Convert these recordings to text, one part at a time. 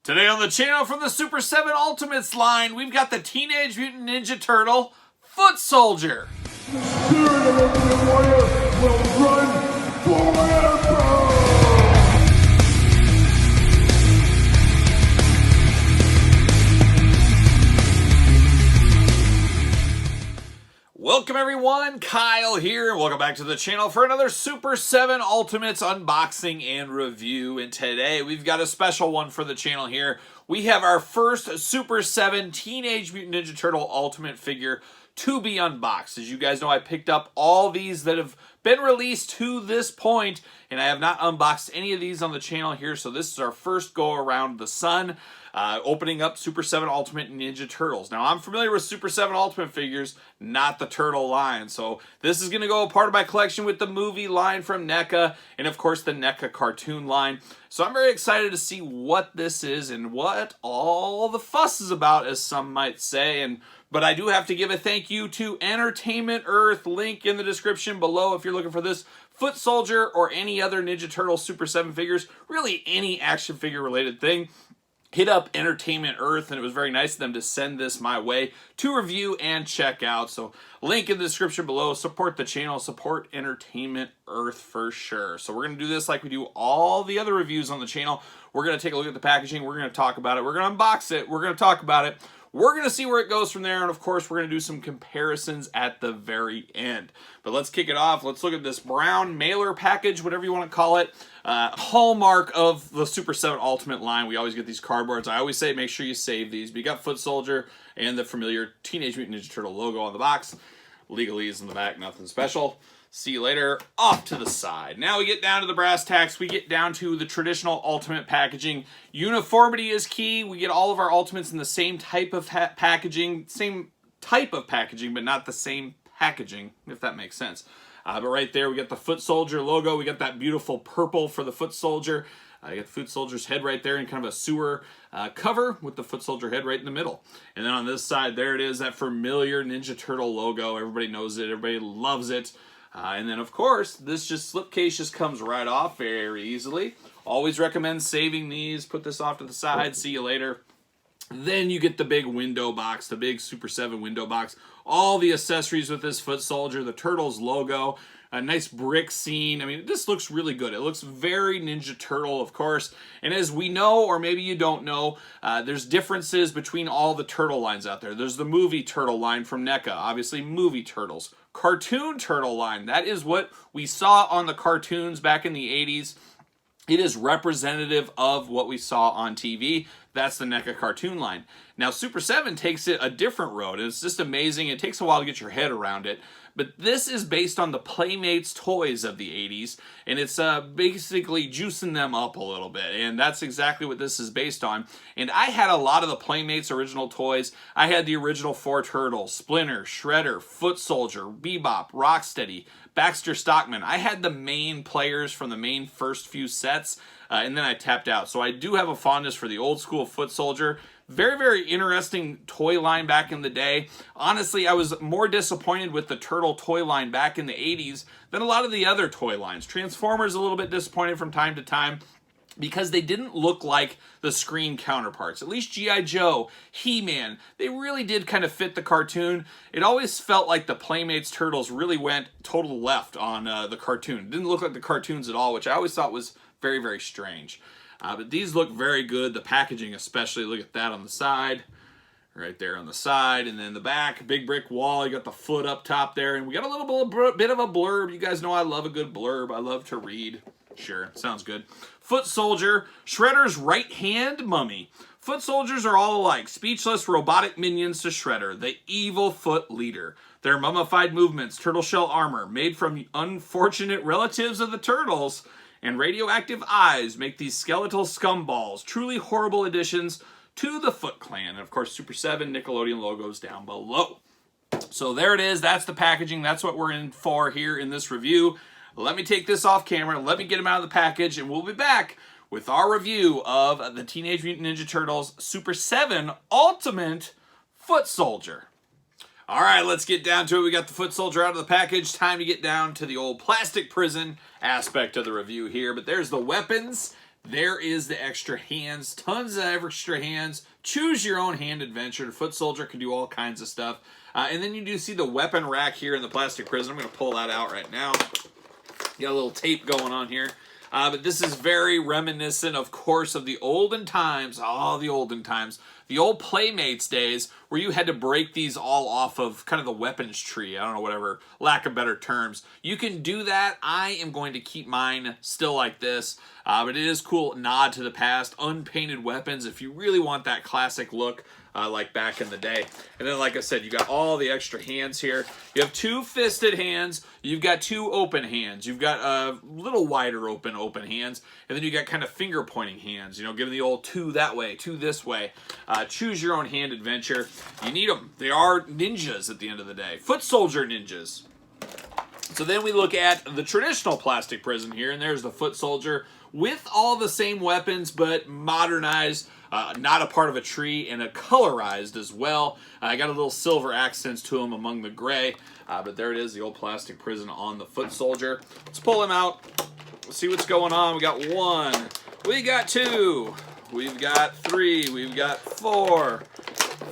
Today on the channel from the Super 7 Ultimates line, we've got the Teenage Mutant Ninja Turtle Foot Soldier. The spirit of Ultimate Warrior will run forever! Welcome everyone, Kyle here, and welcome back to the channel for another Super 7 Ultimates unboxing and review. And today we've got a special one for the channel here. We have our first Super 7 Teenage Mutant Ninja Turtle Ultimate figure to be unboxed. As you guys know, I picked up all these that have been released to this point, and I have not unboxed any of these on the channel here, so this is our first go around the sun. Opening up Super 7 Ultimate Ninja Turtles. Now, I'm familiar with Super 7 Ultimate figures, not the Turtle line. So this is going to go a part of my collection with the movie line from NECA, and of course the NECA cartoon line. So I'm very excited to see what this is and what all the fuss is about, as some might say. But I do have to give a thank you to Entertainment Earth, link in the description below if you're looking for this Foot Soldier or any other Ninja Turtle Super 7 figures, really any action figure related thing. Hit up Entertainment Earth, and it was very nice of them to send this my way to review and check out. So link in the description below. Support the channel, support Entertainment Earth for sure. So we're going to do this like we do all the other reviews on the channel. We're going to take a look at the packaging. We're going to talk about it. We're going to unbox it. We're going to talk about it. We're going to see where it goes from there, and of course, we're going to do some comparisons at the very end. But let's kick it off. Let's look at this brown mailer package, whatever you want to call it. Hallmark of the Super 7 Ultimate line. We always get these cardboards. I always say make sure you save these. But you got Foot Soldier and the familiar Teenage Mutant Ninja Turtle logo on the box. Legalese in the back, nothing special. See you later. Off to the side. Now we get down to the brass tacks. We get down to the traditional Ultimate packaging. Uniformity is key. We get all of our Ultimates in the same type of packaging. Same type of packaging, but not the same packaging, if that makes sense. But right there, we got the Foot Soldier logo. We got that beautiful purple for the Foot Soldier. You got the Foot Soldier's head right there in kind of a sewer cover with the Foot Soldier head right in the middle. And then on this side, there it is, that familiar Ninja Turtle logo. Everybody knows it. Everybody loves it. And then, of course, this slipcase just comes right off very easily. Always recommend saving these. Put this off to the side. See you later. Then you get the big window box, the big Super 7 window box. All the accessories with this Foot Soldier, the Turtles logo, a nice brick scene. I mean, this looks really good. It looks very Ninja Turtle, of course. And as we know, or maybe you don't know, there's differences between all the Turtle lines out there. There's the movie Turtle line from NECA, obviously movie Turtles. Cartoon Turtle line, that is what we saw on the cartoons back in the 80s. It is representative of what we saw on TV. That's the NECA cartoon line. Now, Super 7 takes it a different road. It's just amazing. It takes a while to get your head around it. But this is based on the Playmates toys of the 80s, and it's basically juicing them up a little bit, and that's exactly what this is based on. And I had a lot of the Playmates original toys. I had the original 4 Turtles, Splinter, Shredder, Foot Soldier, Bebop, Rocksteady, Baxter Stockman. I had the main players from the main first few sets, and then I tapped out. So I do have a fondness for the old school Foot Soldier. Very, very interesting toy line back in the day. Honestly, I was more disappointed with the Turtle toy line back in the 80s than a lot of the other toy lines. Transformers a little bit disappointed from time to time because they didn't look like the screen counterparts. At least G.I. Joe, He-Man, they really did kind of fit the cartoon. It always felt like the Playmates Turtles really went total left on the cartoon. It didn't look like the cartoons at all, which I always thought was very, very strange. But these look very good. The packaging especially. Look at that on the side. Right there on the side. And then the back, big brick wall. You got the foot up top there. And we got a little bit of a blurb. You guys know I love a good blurb. I love to read. Sure, sounds good. Foot Soldier, Shredder's right-hand mummy. Foot soldiers are all alike. Speechless robotic minions to Shredder, the evil foot leader. Their mummified movements, turtle shell armor, made from unfortunate relatives of the turtles, and radioactive eyes make these skeletal scumballs truly horrible additions to the Foot Clan. And of course, Super 7 Nickelodeon logos down below. So there it is. That's the packaging. That's what we're in for here in this review. Let me take this off camera. Let me get them out of the package, and we'll be back with our review of the Teenage Mutant Ninja Turtles Super 7 Ultimate Foot Soldier. All right, let's get down to it. We got the Foot Soldier out of the package. Time to get down to the old plastic prison aspect of the review here. But there's the weapons. there is the extra hands, tons of extra hands. Choose your own hand adventure. The foot soldier can do all kinds of stuff. And then you do see the weapon rack here in the plastic prison. I'm going to pull that out right now. Got a little tape going on here. But this is very reminiscent, of course, of the olden times. Oh, the olden times. The old Playmates days where you had to break these all off of kind of the weapons tree. I don't know, whatever, lack of better terms. You can do that. I am going to keep mine still like this. But it is cool, nod to the past, unpainted weapons if you really want that classic look. Like back in the day. And then, like I said, you got all the extra hands here. You have 2 fisted hands. You've got 2 open hands. You've got a little wider open hands. And then you got kind of finger pointing hands. You know, giving the old 2 that way, 2 this way. Choose your own hand adventure. You need them. They are ninjas at the end of the day. Foot soldier ninjas. So then we look at the traditional plastic prison here. And there's the foot soldier with all the same weapons, but modernized. Not a part of a tree, and a colorized as well. I got a little silver accents to them among the gray, but there it is, the old plastic prison on the foot soldier. Let's pull him out. Let's see what's going on. We got 1, we got 2, we've got 3, we've got 4,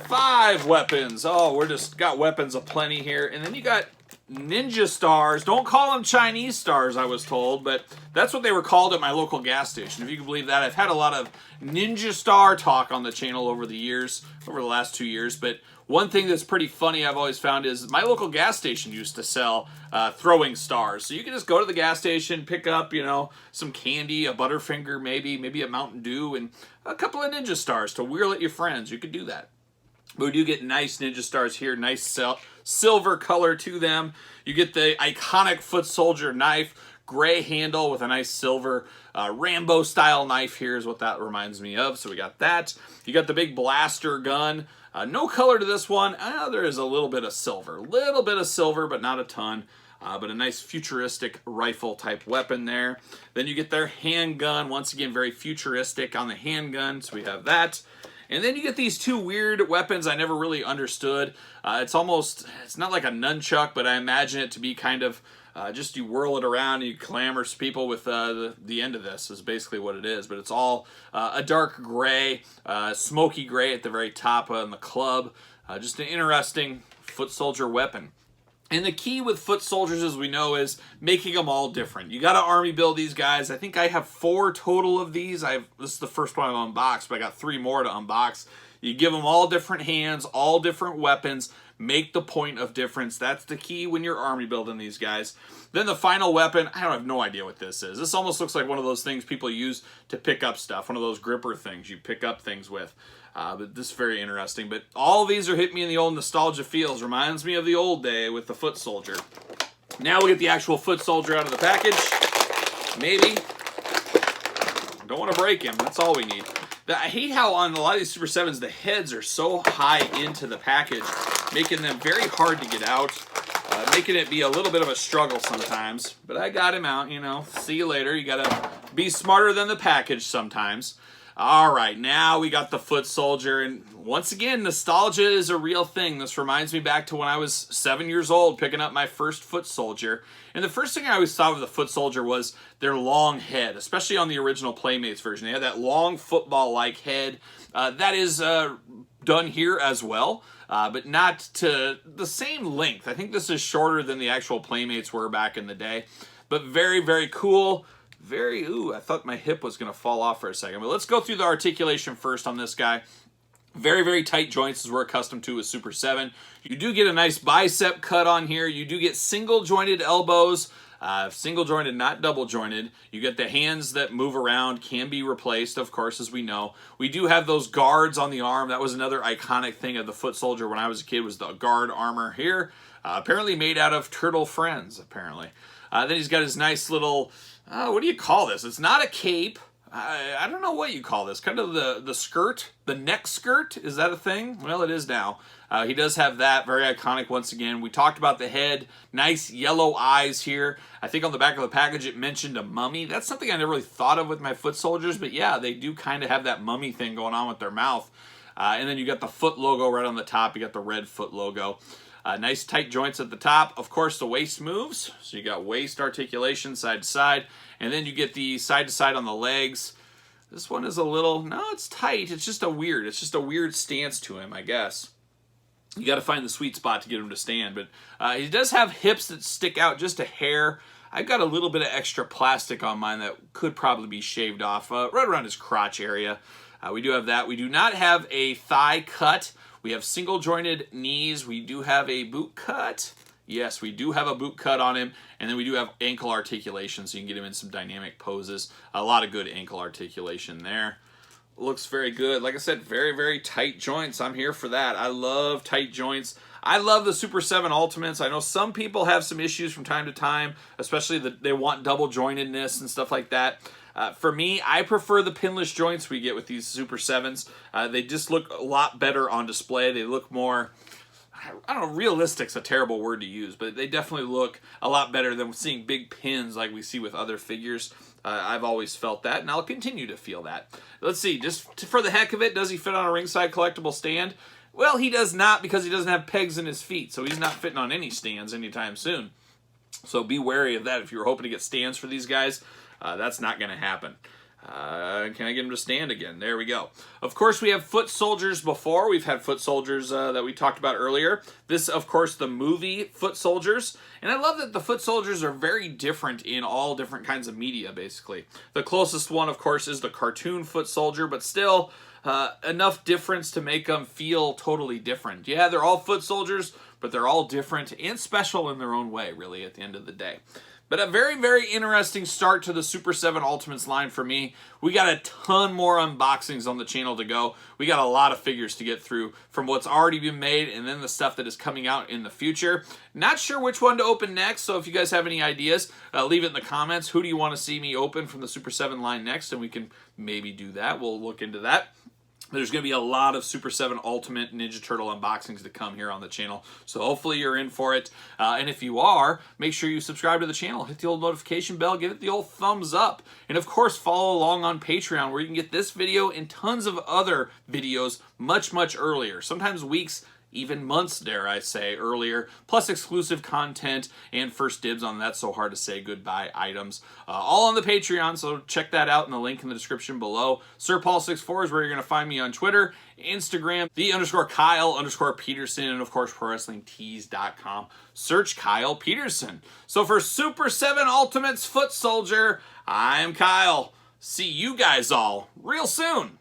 5 weapons. Oh, we're just got weapons aplenty here. And then you got ninja stars. Don't call them Chinese stars, I was told, but that's what they were called at my local gas station. If you can believe that. I've had a lot of ninja star talk on the channel over the years, over the last 2 years, but one thing that's pretty funny I've always found is my local gas station used to sell throwing stars. So you can just go to the gas station, pick up, you know, some candy, a Butterfinger maybe a Mountain Dew, and a couple of ninja stars to whirl at your friends. You could do that. But we do get nice ninja stars here, nice silver color to them. You get the iconic foot soldier knife, gray handle with a nice silver Rambo style knife here is what that reminds me of. So we got that. You got the big blaster gun. No color to this one. There is a little bit of silver, but not a ton. But a nice futuristic rifle type weapon there. Then you get their handgun. Once again, very futuristic on the handgun. So we have that. And then you get these 2 weird weapons I never really understood. It's not like a nunchuck, but I imagine it to be kind of just you whirl it around and you clamor people with the end of this is basically what it is. But it's all a dark gray, smoky gray at the very top on the club. Just an interesting foot soldier weapon. And the key with foot soldiers, as we know, is making them all different. You got to army build these guys. I think I have 4 total of these. This is the first one I've unboxed, but I got 3 more to unbox. You give them all different hands, all different weapons. Make the point of difference. That's the key when you're army building these guys. Then the final weapon, I have no idea what this is. This almost looks like one of those things people use to pick up stuff. One of those gripper things you pick up things with. But this is very interesting. But all of these are hitting me in the old nostalgia feels. Reminds me of the old day with the foot soldier. Now we'll get the actual foot soldier out of the package. Maybe. Don't want to break him. That's all we need. I hate how on a lot of these Super 7s, the heads are so high into the package, making them very hard to get out, making it be a little bit of a struggle sometimes. But I got him out, you know. See you later. You got to be smarter than the package sometimes. All right, now we got the foot soldier, and once again, nostalgia is a real thing. This reminds me back to when I was 7 years old, picking up my first foot soldier. And the first thing I always thought of the foot soldier was their long head, especially on the original Playmates version. They had that long football-like head. That is done here as well, but not to the same length. I think this is shorter than the actual Playmates were back in the day, but very, very cool. I thought my hip was going to fall off for a second. But let's go through the articulation first on this guy. Very, very tight joints as we're accustomed to with Super 7. You do get a nice bicep cut on here. You do get single jointed elbows. Single jointed, not double jointed. You get the hands that move around, can be replaced, of course, as we know. We do have those guards on the arm. That was another iconic thing of the foot soldier when I was a kid, was the guard armor here. Apparently made out of turtle friends, apparently. Then he's got his nice little... what do you call this? It's not a cape. I don't know what you call this. Kind of the skirt, the neck skirt. Is that a thing? Well, it is now. He does have that. Very iconic once again. We talked about the head. Nice yellow eyes here. I think on the back of the package it mentioned a mummy. That's something I never really thought of with my foot soldiers. But yeah, they do kind of have that mummy thing going on with their mouth. And then you got the foot logo right on the top. You got the red foot logo. Nice tight joints at the top. Of course, the waist moves. So you got waist articulation side to side. And then you get the side to side on the legs. This one is a little, no, it's tight. It's just a weird stance to him, I guess. You got to find the sweet spot to get him to stand, but he does have hips that stick out just a hair. I've got a little bit of extra plastic on mine that could probably be shaved off right around his crotch area. We do have that. We do not have a thigh cut. We have single jointed knees. We do have a boot cut. Yes, we do have a boot cut on him. And then we do have ankle articulation, so you can get him in some dynamic poses. A lot of good ankle articulation there. Looks very good. Like I said, very, very tight joints. I'm here for that. I love tight joints. I love the Super 7 Ultimates. I know some people have some issues from time to time, especially they want double jointedness and stuff like that. For me, I prefer the pinless joints we get with these Super 7s. They just look a lot better on display. They look more, I don't know, realistic's a terrible word to use, but they definitely look a lot better than seeing big pins like we see with other figures. I've always felt that, and I'll continue to feel that. Let's see, just for the heck of it, does he fit on a Ringside Collectible stand? Well, he does not, because he doesn't have pegs in his feet, so he's not fitting on any stands anytime soon. So be wary of that. If you were hoping to get stands for these guys, that's not going to happen. Can I get him to stand again? There we go. Of course, we have foot soldiers before. We've had foot soldiers that we talked about earlier. This, of course, the movie foot soldiers. And I love that the foot soldiers are very different in all different kinds of media, basically. The closest one, of course, is the cartoon foot soldier, but still enough difference to make them feel totally different. Yeah, they're all foot soldiers, but they're all different and special in their own way, really, at the end of the day. But a very, very interesting start to the Super 7 Ultimates line for me. We got a ton more unboxings on the channel to go. We got a lot of figures to get through from what's already been made and then the stuff that is coming out in the future. Not sure which one to open next, so if you guys have any ideas, leave it in the comments. Who do you want to see me open from the Super 7 line next? And we can maybe do that. We'll look into that. There's going to be a lot of Super 7 Ultimate Ninja Turtle unboxings to come here on the channel, so hopefully you're in for it. And if you are, make sure you subscribe to the channel, hit the old notification bell, give it the old thumbs up, and of course follow along on Patreon, where you can get this video and tons of other videos much, much earlier, sometimes weeks, even months, dare I say, earlier, plus exclusive content and first dibs on That's So Hard to Say Goodbye items, all on the Patreon, so check that out in the link in the description below. SirPaul64 is where you're going to find me on Twitter, Instagram, _Kyle_Peterson, and of course, ProWrestlingTees.com. Search Kyle Peterson. So for Super 7 Ultimates Foot Soldier, I'm Kyle. See you guys all real soon.